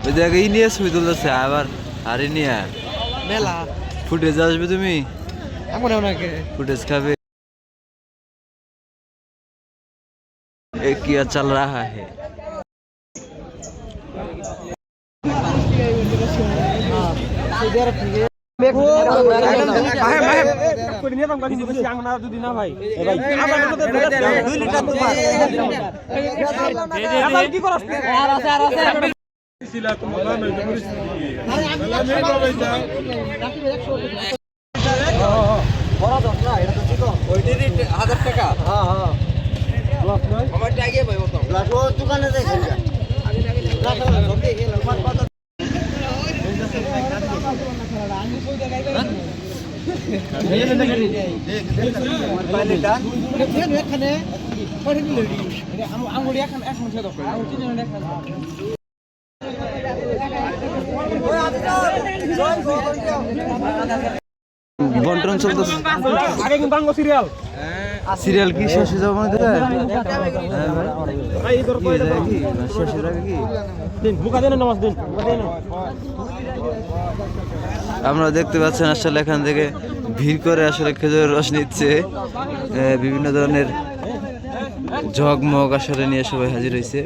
ওই জায়গায় নিয়ে ছবি তুলতেছে আবার আরে নিয়ে মেলা ফুটেজ আসবে তুমি এমন ওনাকে ফুটেজ খাবে क्या चल रहा है দোকানে দেখেন বন্টন চলতেছে আগে কিন্তু বাংলা সিরিয়াল সিরিয়াল কি শেষ হয়ে যাবে মনে হয় শেষ হয়ে যাবে কি দিন মুখা দেন নামাজ দিন আমরা দেখতে পাচ্ছেন আসলে এখান থেকে ভিড় করে আসলে খেজুরের রস নিচ্ছে বিভিন্ন ধরনের ঝগমগ আসলে নিয়ে সবাই হাজির হয়েছে।